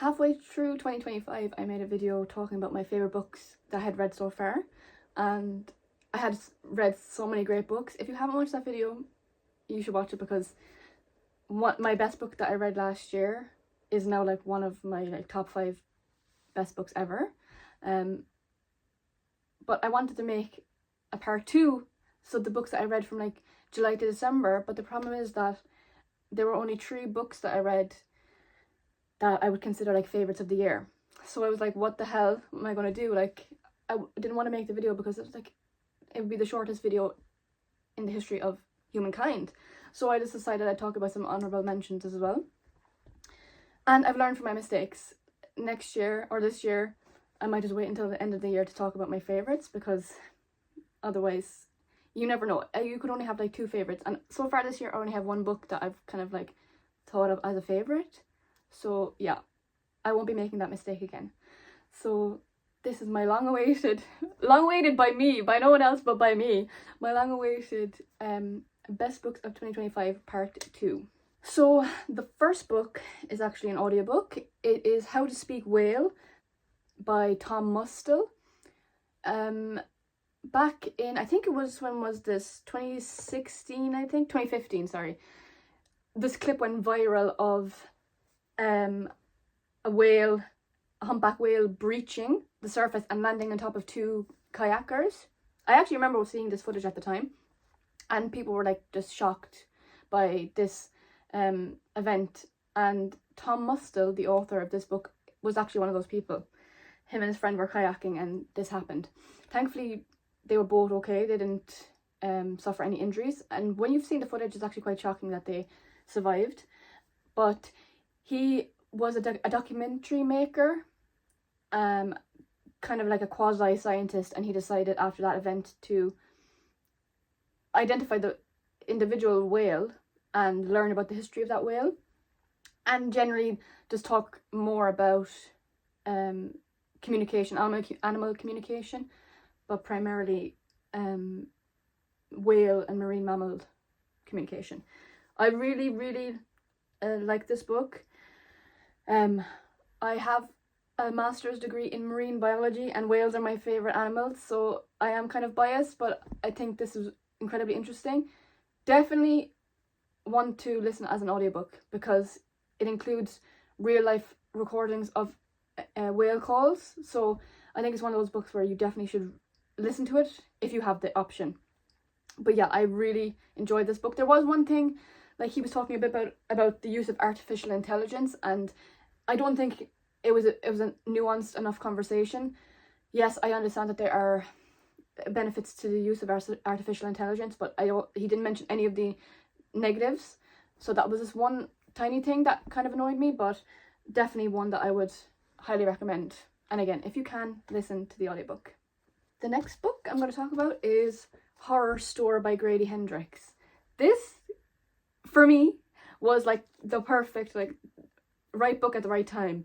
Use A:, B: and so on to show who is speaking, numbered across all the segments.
A: Halfway through 2025, I made a video talking about my favourite books that I had read so far, and I had read so many great books. If you haven't watched that video, you should watch it, because my best book that I read last year is now like one of my like top 5 best books ever. But I wanted to make a part 2, so the books that I read from like July to December, but the problem is that there were only 3 books that I read that I would consider like favourites of the year. So I was like, what the hell am I going to do? Like, I didn't want to make the video because it was like, it would be the shortest video in the history of humankind. So I just decided I'd talk about some honourable mentions as well. And I've learned from my mistakes. Next year, or this year, I might just wait until the end of the year to talk about my favourites, because otherwise, you never know. You could only have like 2 favourites. And so far this year, I only have 1 book that I've kind of like thought of as a favourite. So yeah, I won't be making that mistake again. So this is my long-awaited by me, by no one else but by me, my long-awaited best books of 2025 part 2. So the first book is actually an audiobook. It is How to Speak Whale by Tom Mustill. Back in, I think it was, when was this? 2016, I think? 2015, sorry. This clip went viral of a humpback whale breaching the surface and landing on top of 2 kayakers. I actually remember seeing this footage at the time, and people were like just shocked by this event. And Tom Mustill, the author of this book, was actually one of those people. Him and his friend were kayaking and this happened. Thankfully, they were both okay. They didn't suffer any injuries. And when you've seen the footage, it's actually quite shocking that they survived. But he was a documentary maker, kind of like a quasi-scientist, and he decided after that event to identify the individual whale and learn about the history of that whale, and generally just talk more about communication, animal communication, but primarily whale and marine mammal communication. I really like this book. I have a master's degree in marine biology, and whales are my favourite animals, so I am kind of biased, but I think this is incredibly interesting. Definitely want to listen as an audiobook, because it includes real life recordings of whale calls. So I think it's one of those books where you definitely should listen to it if you have the option. But yeah, I really enjoyed this book. There was one thing, like he was talking a bit about the use of artificial intelligence, and I don't think it was a nuanced enough conversation. Yes, I understand that there are benefits to the use of artificial intelligence, but he didn't mention any of the negatives. So that was just one tiny thing that kind of annoyed me, but definitely one that I would highly recommend. And again, if you can, listen to the audiobook. The next book I'm going to talk about is Horrorstör by Grady Hendrix. This, for me, was like the perfect, like, right book at the right time.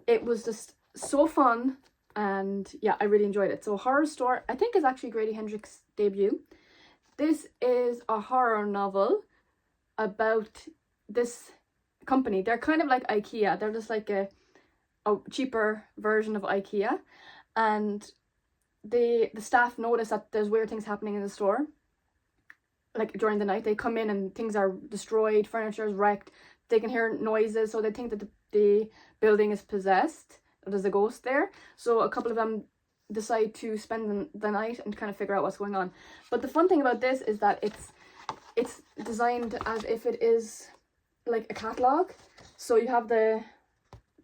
A: It was just so fun, and yeah, I really enjoyed it. So Horrorstör, I think, is actually Grady Hendrix's debut. This is a horror novel about this company. They're kind of like IKEA. They're just like a cheaper version of IKEA, and the staff notice that there's weird things happening in the store. Like during the night, they come in and things are destroyed, furniture is wrecked, they can hear noises, so they think that the building is possessed, there's a ghost there. So a couple of them decide to spend the night and kind of figure out what's going on. But the fun thing about this is that it's designed as if it is like a catalogue. So you have the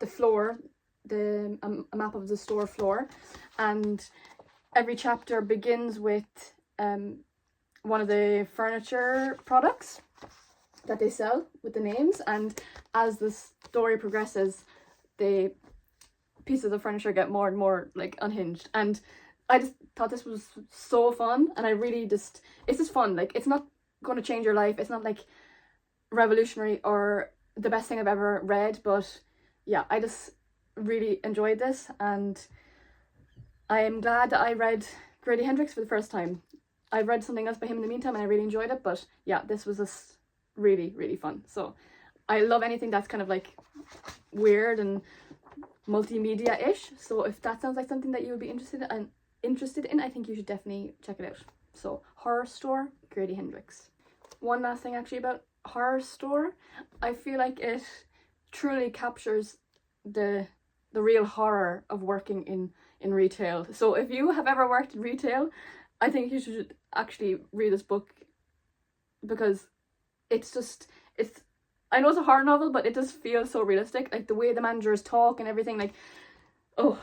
A: floor, a map of the store floor, and every chapter begins with one of the furniture products that they sell with the names, and as the story progresses, the pieces of furniture get more and more like unhinged. And I just thought this was so fun, and I really it's just fun. Like, it's not going to change your life, it's not like revolutionary or the best thing I've ever read, but yeah, I just really enjoyed this, and I am glad that I read Grady Hendrix for the first time. I read something else by him in the meantime and I really enjoyed it, but yeah, this was just really fun. So I love anything that's kind of like weird and multimedia-ish. So if that sounds like something that you would be interested in, I think you should definitely check it out. So Horrorstör, Grady Hendrix. One last thing actually about Horrorstör, I feel like it truly captures the real horror of working in retail. So if you have ever worked in retail, I think you should actually read this book, because it's I know it's a horror novel, but it just feels so realistic. Like the way the managers talk and everything, like, oh,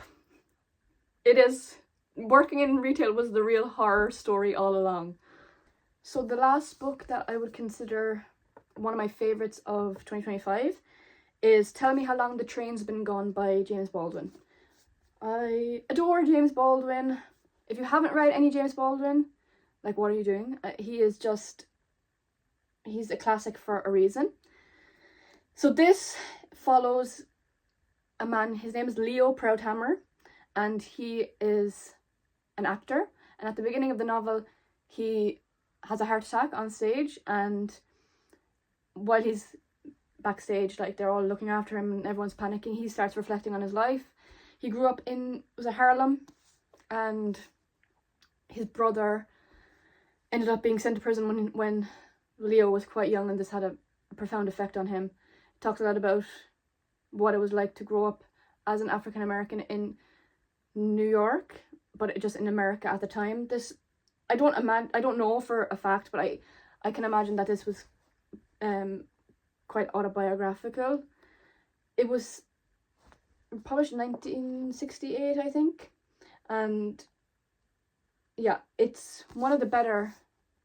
A: it is, working in retail was the real horror story all along. So the last book that I would consider one of my favourites of 2025 is Tell Me How Long the Train's Been Gone by James Baldwin. I adore James Baldwin. If you haven't read any James Baldwin, like, what are you doing? He's a classic for a reason. So this follows a man, his name is Leo Proudhammer, and he is an actor. And at the beginning of the novel, he has a heart attack on stage, and while he's backstage, like, they're all looking after him and everyone's panicking, he starts reflecting on his life. He grew up in Harlem, and his brother ended up being sent to prison when Leo was quite young, and this had a profound effect on him. He talks a lot about what it was like to grow up as an African American in New York, but just in America at the time. This, I don't know for a fact, but I can imagine that this was quite autobiographical. It was published in 1968, I think, and yeah, it's one of the better,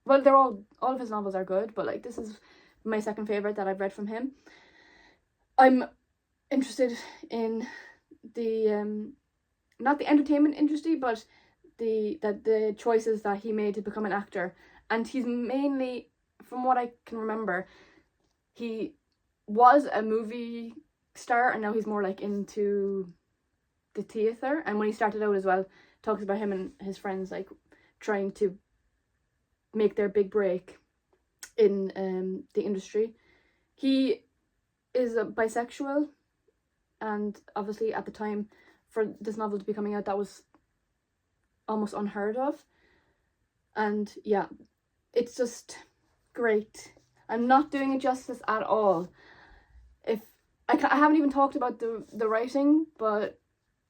A: well, they're all of his novels are good, but like, this is my second favorite that I've read from him. I'm interested in the not the entertainment industry, but the choices that he made to become an actor. And he's mainly, from what I can remember, he was a movie star, and now he's more like into the theatre. And when he started out as well, talks about him and his friends like trying to make their big break in the industry. He is a bisexual, and obviously at the time for this novel to be coming out, that was almost unheard of. And yeah, it's just great. I'm not doing it justice at all. If I haven't even talked about the writing, but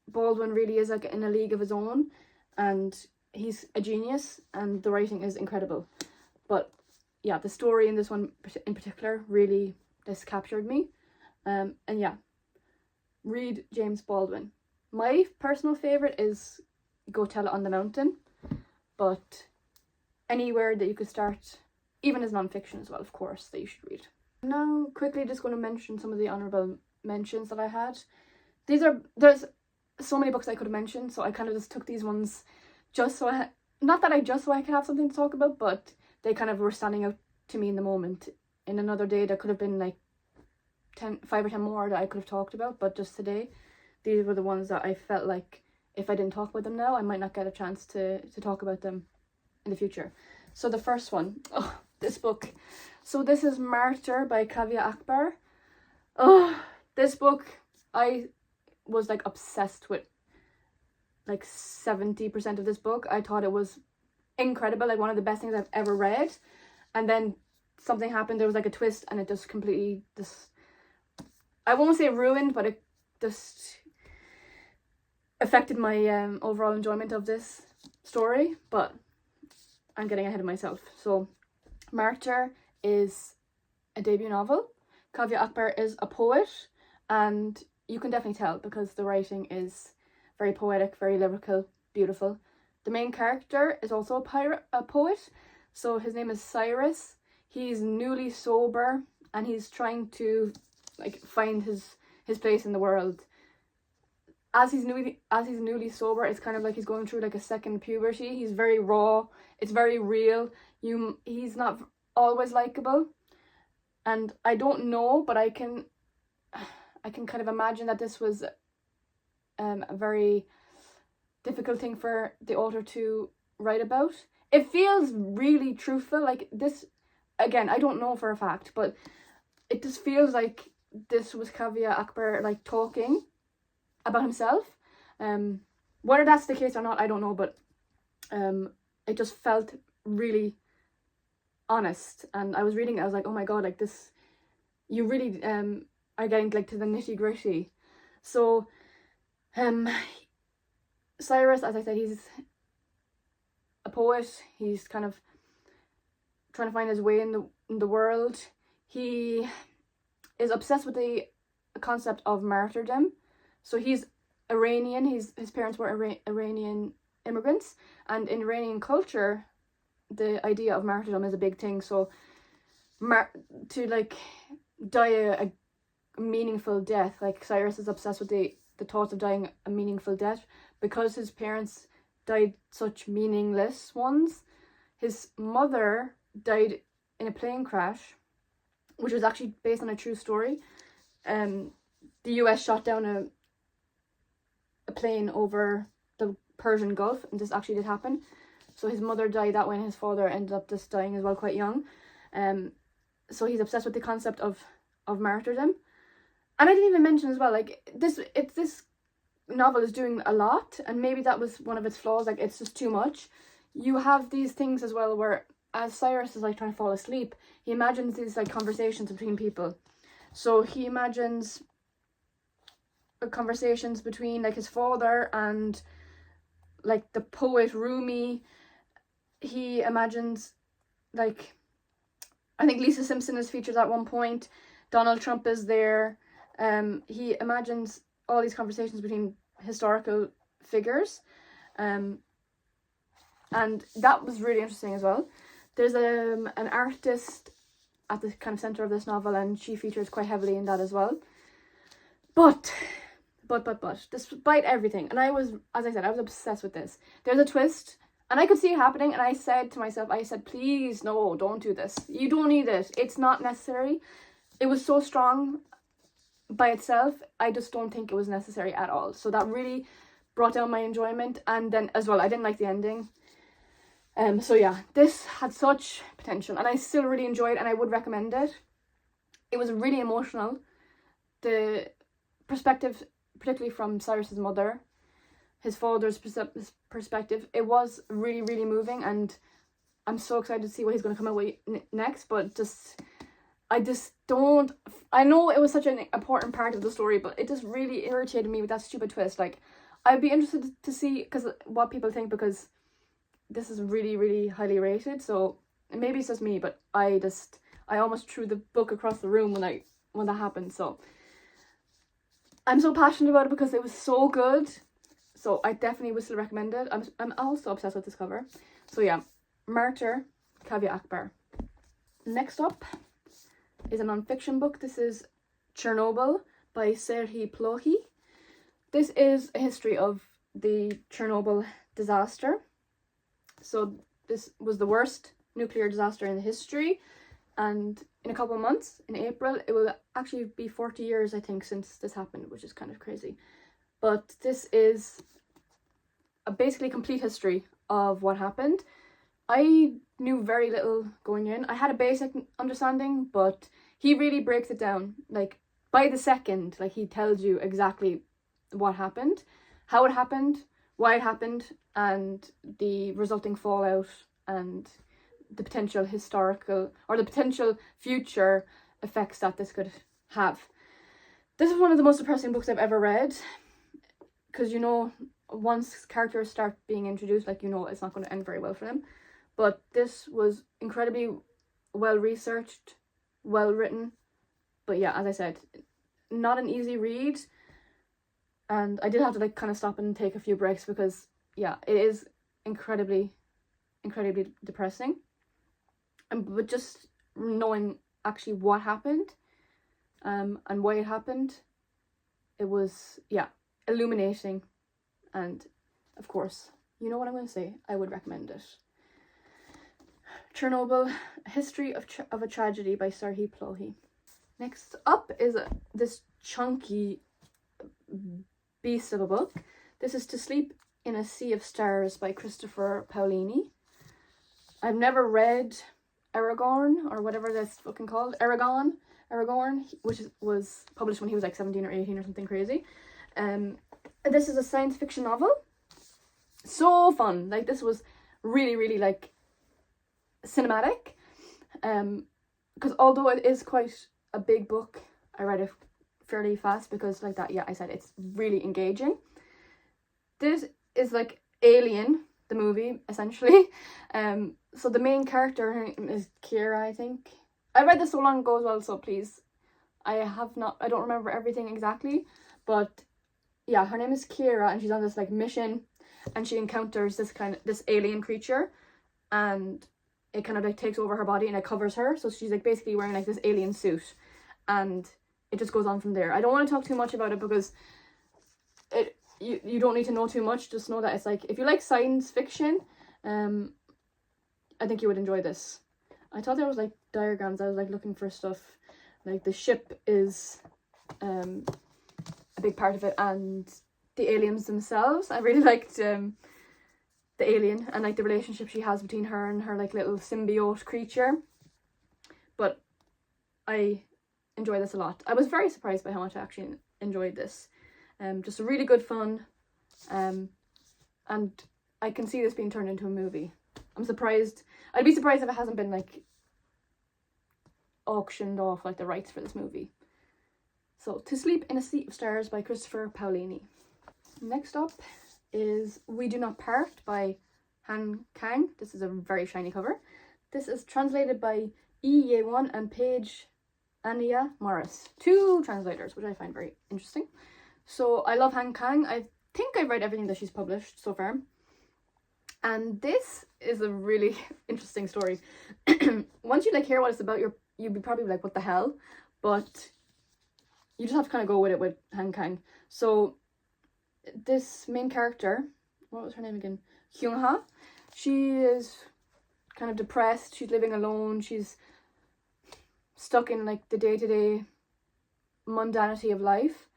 A: Baldwin really is like in a league of his own, and he's a genius, and the writing is incredible. But yeah, the story in this one in particular really just captured me. And yeah, read James Baldwin. My personal favourite is Go Tell It on the Mountain, but anywhere that you could start, even as non-fiction as well, of course, that you should read. Now, quickly just going to mention some of the honourable mentions that I had. There's so many books I could have mentioned, so I kind of just took these ones just so I could have something to talk about, but they kind of were standing out to me in the moment. In another day, there could have been like 5 or 10 more that I could have talked about, but just today, these were the ones that I felt like if I didn't talk about them now, I might not get a chance to talk about them in the future. So the first one, this book. So this is Martyr by Kaveh Akbar. This book, I was like obsessed with like 70% of this book. I thought it was incredible, like one of the best things I've ever read. And then something happened, there was like a twist, and it just completely I won't say ruined, but it just affected my overall enjoyment of this story. But I'm getting ahead of myself. So Martyr is a debut novel. Kaveh Akbar is a poet, and you can definitely tell because the writing is very poetic, very lyrical, beautiful. The main character is also a poet, so his name is Cyrus. He's newly sober, and he's trying to like find his place in the world. As he's newly sober, it's kind of like he's going through like a second puberty. He's very raw. It's very real. He's not always likable, and I don't know, but I can kind of imagine that this was a very difficult thing for the author to write about. It feels really truthful. Like this, again, I don't know for a fact, but it just feels like this was Kaveh Akbar like talking about himself. Whether that's the case or not, I don't know, but it just felt really honest. And I was reading it, I was like, oh my god, like this, you really are getting like to the nitty gritty. So Cyrus, as I said, he's a poet. He's kind of trying to find his way in the world. He is obsessed with the concept of martyrdom. So he's Iranian. His parents were Iranian immigrants, and in Iranian culture, the idea of martyrdom is a big thing. So to like die a meaningful death, like Cyrus is obsessed with the thoughts of dying a meaningful death because his parents died such meaningless ones. His mother died in a plane crash, which was actually based on a true story. The US shot down a plane over the Persian Gulf, and this actually did happen. So his mother died that way, and his father ended up just dying as well, quite young. So he's obsessed with the concept of martyrdom. And I didn't even mention as well, like this novel is doing a lot, and maybe that was one of its flaws. Like, it's just too much. You have these things as well where, as Cyrus is like trying to fall asleep, he imagines these like conversations between people. So he imagines conversations between like his father and like the poet Rumi. He imagines, like, I think Lisa Simpson is featured at one point. Donald Trump is there. He imagines all these conversations between historical figures. And that was really interesting as well. There's an artist at the kind of center of this novel, and she features quite heavily in that as well. But despite everything, and I was, as I said, I was obsessed with this. There's a twist, and I could see it happening, and I said to myself, please, no, don't do this. You don't need it. It's not necessary. It was so strong by itself. I just don't think it was necessary at all. So that really brought down my enjoyment. And then as well, I didn't like the ending. So yeah, this had such potential, and I still really enjoyed it, and I would recommend it. It was really emotional. The perspective, particularly from Cyrus's mother, his father's perspective, it was really, really moving, and I'm so excited to see what he's going to come out with next. But I know it was such an important part of the story, but it just really irritated me with that stupid twist. Like, I'd be interested to see what people think, because this is really, really highly rated. So maybe it's just me, but I almost threw the book across the room when that happened. So I'm so passionate about it because it was so good. So I definitely would still recommend it. I'm also obsessed with this cover. So yeah, Martyr, Kaveh Akbar. Next up is a non-fiction book. This is Chernobyl by Serhii Plokhy. This is a history of the Chernobyl disaster. So this was the worst nuclear disaster in history, and in a couple of months, in April, it will actually be 40 years, I think, since this happened, which is kind of crazy. But this is a basically complete history of what happened. I knew very little going in. I had a basic understanding, but he really breaks it down, like, by the second. Like, he tells you exactly what happened, how it happened, why it happened, and the resulting fallout, and the potential historical or the potential future effects that this could have. This is one of the most depressing books I've ever read, because, you know, once characters start being introduced, like, you know, it's not going to end very well for them. But this was incredibly well researched, well written. But yeah, as I said, not an easy read. And I did have to like kind of stop and take a few breaks, because yeah, it is incredibly depressing. But just knowing actually what happened, and why it happened, it was, yeah, illuminating. And of course, you know what I'm going to say, I would recommend it. Chernobyl, A History of a Tragedy by Serhii Plokhy. Next up is this chunky beast of a book. This is To Sleep in a Sea of Stars by Christopher Paolini. I've never read Aragon, or whatever that's fucking called, Aragon, Aragorn, which was published when he was like 17 or 18 or something crazy. This is a science fiction novel. So fun. Like, this was really, really like cinematic. Because although it is quite a big book, I read it fairly fast because, like that, yeah, I said it's really engaging. This is like Alien, the movie, essentially. So the main character, her name is Kira, I think. I read this so long ago as well, so please, I don't remember everything exactly, but yeah, her name is Kira, and she's on this like mission, and she encounters this alien creature, and it kind of like takes over her body and it covers her, so she's like basically wearing like this alien suit, and it just goes on from there. I don't want to talk too much about it because you don't need to know too much. Just know that it's like, if you like science fiction, I think you would enjoy this. I thought there was like diagrams. I was like looking for stuff. Like the ship is a big part of it, and the aliens themselves. I really liked the alien and like the relationship she has between her and her like little symbiote creature. But I enjoy this a lot. I was very surprised by how much I actually enjoyed this. Just a really good fun, and I can see this being turned into a movie. I'm surprised. I'd be surprised if it hasn't been like auctioned off, like the rights for this movie. So, To Sleep in a Sea of Stars by Christopher Paolini. Next up is We Do Not Part by Han Kang. This is a very shiny cover. This is translated by E. Ye-won and Paige Ania Morris. 2 translators, which I find very interesting. So I love Han Kang. I think I've read everything that she's published so far. And this is a really interesting story. Once you like hear what it's about, you'd be probably like, what the hell? But you just have to kind of go with it with Han Kang. So this main character, what was her name again? Hyung-ha. She is kind of depressed. She's living alone. She's stuck in like the day-to-day mundanity of life.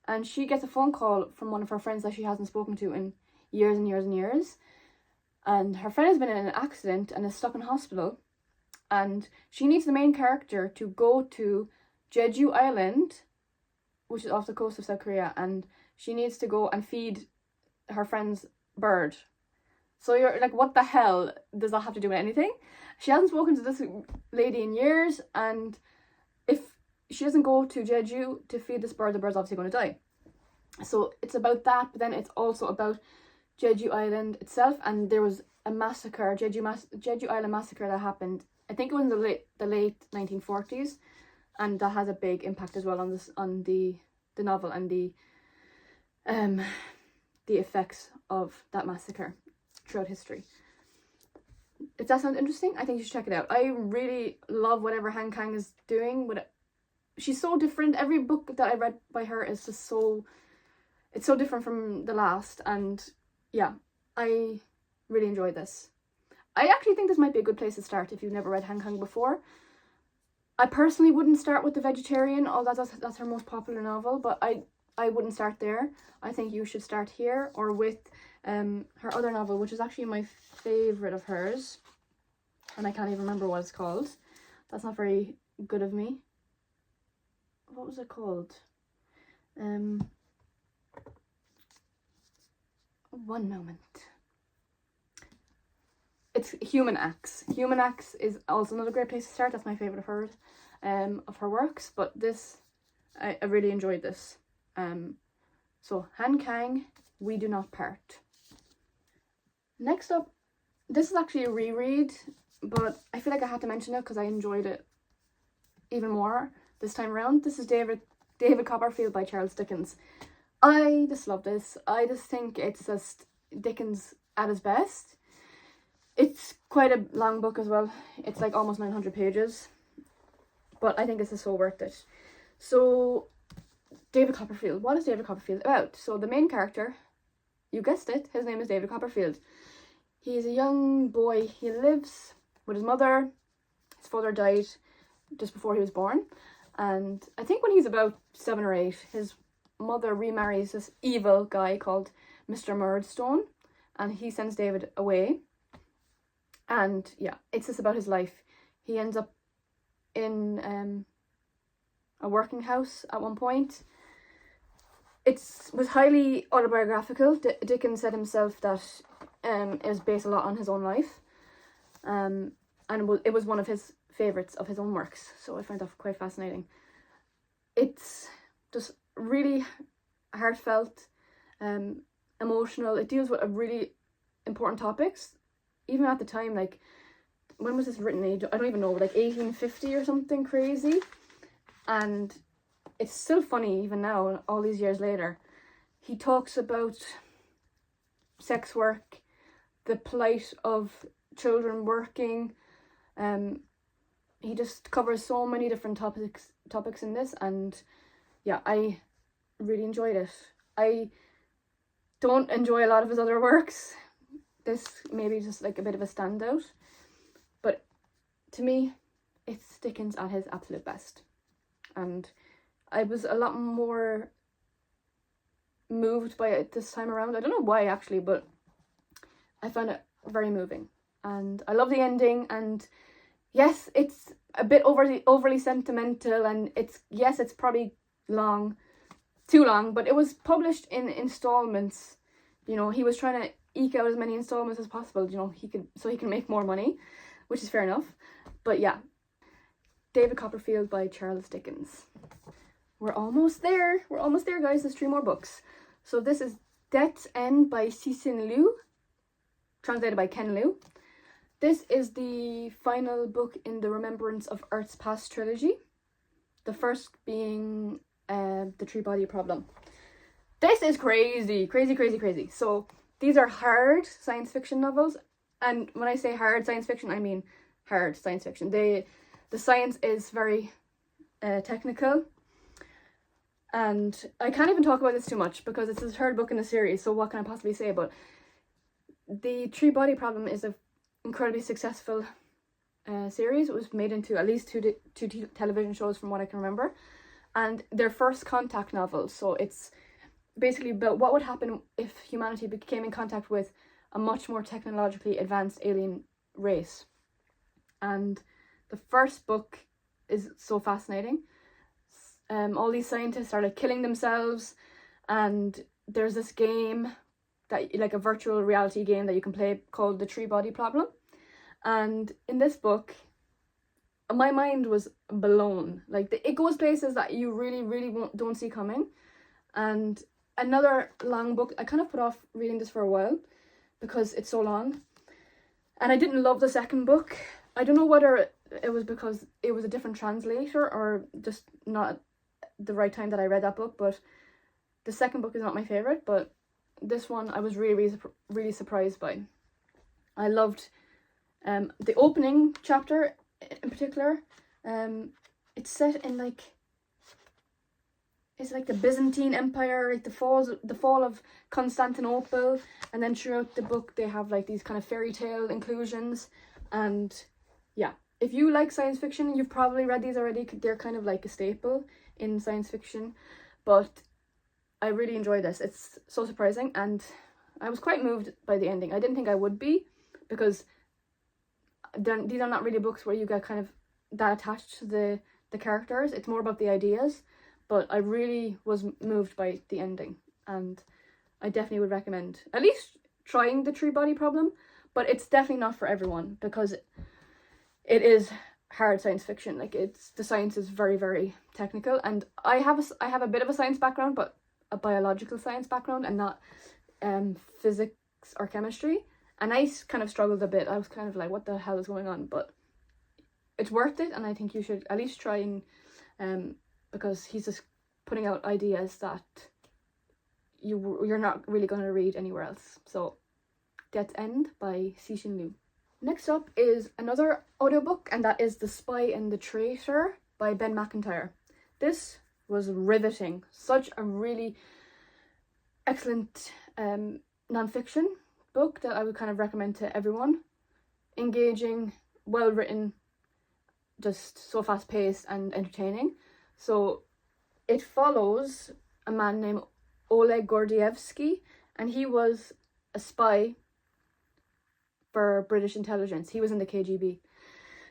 A: And she gets a phone call from one of her friends that she hasn't spoken to in years and years and years. And her friend has been in an accident and is stuck in hospital. And she needs the main character to go to Jeju Island, which is off the coast of South Korea. And she needs to go and feed her friend's bird. So you're like, what the hell does that have to do with anything? She hasn't spoken to this lady in years. And if she doesn't go to Jeju to feed this bird, the bird's obviously going to die. So it's about that, but then it's also about Jeju Island itself. And there was a massacre, Jeju Island massacre that happened, I think it was in the late 1940s, and that has a big impact as well on the novel and the effects of that massacre throughout history. If that sounds interesting, I think you should check it out. I really love whatever Han Kang is doing. She's so different. Every book that I read by her is just it's so different from the last, and yeah, I really enjoyed this. I actually think this might be a good place to start if you've never read Han Kang before. I personally wouldn't start with The Vegetarian, although that's her most popular novel, but I wouldn't start there. I think you should start here, or with her other novel, which is actually my favourite of hers, and I can't even remember what it's called. That's not very good of me. What was it called? One moment. It's Human Acts. Human Acts is also another great place to start. That's my favourite of her works. But this, I really enjoyed this. So Han Kang, We Do Not Part. Next up, this is actually a reread, but I feel like I had to mention it because I enjoyed it even more this time around. This is David Copperfield by Charles Dickens. I just love this. I just think it's just Dickens at his best. It's quite a long book as well. It's like almost 900 pages. But I think this is so worth it. So, David Copperfield. What is David Copperfield about? So the main character, you guessed it, his name is David Copperfield. He's a young boy. He lives with his mother. His father died just before he was born. And I think when he's about 7 or 8, his mother remarries this evil guy called Mr. Murdstone. And he sends David away. And yeah, it's just about his life. He ends up in a working house at one point. It was highly autobiographical. Dickens said himself that it was based a lot on his own life, and it was one of his favourites of his own works, so I find that quite fascinating. It's just really heartfelt, emotional. It deals with a really important topics, even at the time. Like, when was this written? I don't even know, like 1850 or something crazy, and it's still funny even now, all these years later. He talks about sex work, the plight of children working. He just covers so many different topics in this, and yeah, I really enjoyed it. I don't enjoy a lot of his other works. This maybe just like a bit of a standout, but to me, it's Dickens at his absolute best. And I was a lot more moved by it this time around. I don't know why actually, but I found it very moving, and I love the ending. And yes, it's a bit overly sentimental, and it's probably too long, but it was published in installments. You know, he was trying to eke out as many installments as possible, you know, he can make more money, which is fair enough. But yeah, David Copperfield by Charles Dickens. We're almost there, guys. There's 3 more books. So this is Death's End by Cixin Liu, translated by Ken Liu. This is the final book in the Remembrance of Earth's Past trilogy, the first being the Three-Body Problem. This is crazy. So these are hard science fiction novels, and when I say hard science fiction, I mean hard science fiction. The science is very technical, and I can't even talk about this too much because it's the 3rd book in the series, so what can I possibly say? But the Three-Body Problem is an incredibly successful series. It was made into at least two television shows from what I can remember, and their first contact novel. So it's basically about what would happen if humanity came in contact with a much more technologically advanced alien race. And the first book is so fascinating. All these scientists are like killing themselves, and there's this game that, like a virtual reality game that you can play called the Three-Body Problem. And in this book, my mind was blown. Like, it goes places that you really don't see coming. And another long book, I kind of put off reading this for a while because it's so long, and I didn't love the second book. I don't know whether it was because it was a different translator or just not the right time that I read that book, but the second book is not my favorite, but this one I was really surprised by. I loved the opening chapter in particular. It's set in it's like the Byzantine Empire, like the fall of Constantinople, and then throughout the book they have like these kind of fairy tale inclusions. And yeah, if you like science fiction, you've probably read these already. They're kind of like a staple in science fiction, but I really enjoy this. It's so surprising, and I was quite moved by the ending. I didn't think I would be, because these are not really books where you get kind of that attached to the characters. It's more about the ideas. But I really was moved by the ending, and I definitely would recommend at least trying the Three-Body Problem. But it's definitely not for everyone, because it is hard science fiction. Like, the science is very technical, and I have a bit of a science background, but a biological science background, and not physics or chemistry. And I kind of struggled a bit. I was kind of like, what the hell is going on? But it's worth it, and I think you should at least try, and because he's just putting out ideas that you're not really going to read anywhere else. So, Death's End by Cixin Liu. Next up is another audiobook, and that is The Spy and the Traitor by Ben Macintyre. This was riveting. Such a really excellent non-fiction book that I would kind of recommend to everyone. Engaging, well written, just so fast-paced and entertaining. So it follows a man named Oleg Gordievsky, and he was a spy for British intelligence. He was in the KGB.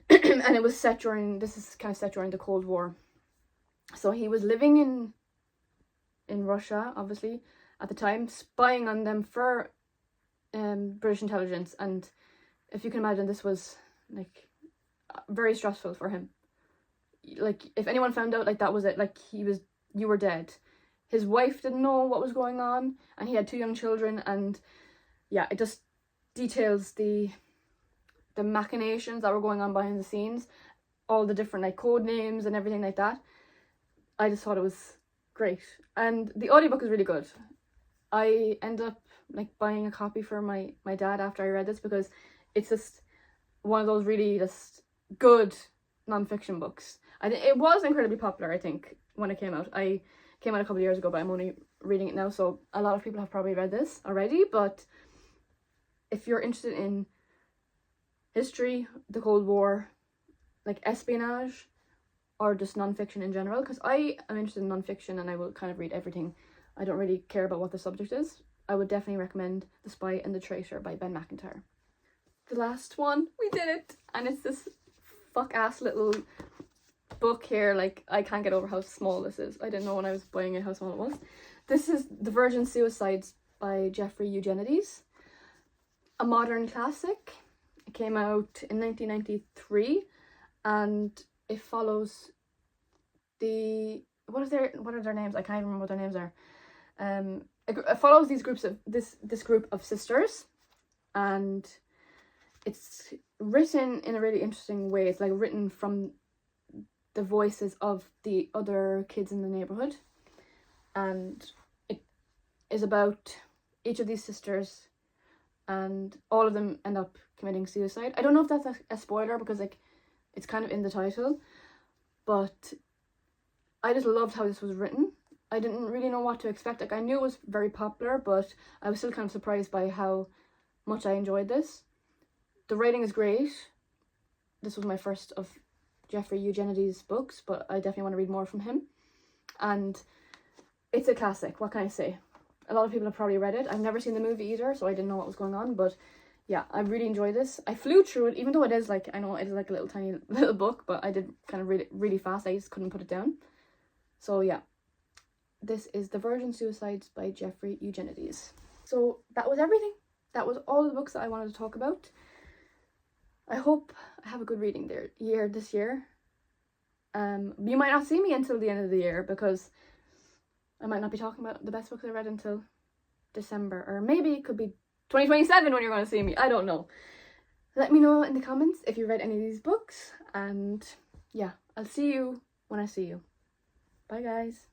A: And this is kind of set during the Cold War. So he was living in Russia, obviously, at the time, spying on them for British intelligence. And if you can imagine, this was like very stressful for him. Like, if anyone found out, like, that was it, like, you were dead. His wife didn't know what was going on, and he had 2 young children, and yeah, it just details the machinations that were going on behind the scenes, all the different like code names and everything like that. I just thought it was great, and the audiobook is really good. I ended up like buying a copy for my dad after I read this, because it's just one of those really just good non-fiction books. It was incredibly popular, I think, when it came out. I came out a couple of years ago, but I'm only reading it now, so a lot of people have probably read this already. But if you're interested in history, the Cold War, like espionage, or just non-fiction in general, because I am interested in non-fiction and I will kind of read everything. I don't really care about what the subject is. I would definitely recommend The Spy and the Traitor by Ben Macintyre. The last one, we did it! And it's this fuck-ass little book here. Like, I can't get over how small this is. I didn't know when I was buying it how small it was. This is The Virgin Suicides by Jeffrey Eugenides. A modern classic. It came out in 1993, and it follows what are their names? I can't even remember what their names are. It follows these groups of this group of sisters, and it's written in a really interesting way. It's like written from the voices of the other kids in the neighborhood, and it is about each of these sisters, and all of them end up committing suicide. I don't know if that's a spoiler, because like it's kind of in the title, but I just loved how this was written. I didn't really know what to expect. Like, I knew it was very popular, but I was still kind of surprised by how much I enjoyed this. The writing is great. This was my first of Jeffrey Eugenides' books, but I definitely want to read more from him. And it's a classic, what can I say? A lot of people have probably read it. I've never seen the movie either, so I didn't know what was going on, but yeah, I really enjoyed this. I flew through it, even though it is like, I know it is like a little tiny little book, but I did kind of read it really fast. I just couldn't put it down. So yeah, this is The Virgin Suicides by Jeffrey Eugenides. So that was everything. That was all the books that I wanted to talk about. I hope I have a good reading year this year. You might not see me until the end of the year, because I might not be talking about the best books I read until December, or maybe it could be 2027 when you're going to see me. I don't know. Let me know in the comments if you read any of these books, and yeah, I'll see you when I see you. Bye guys.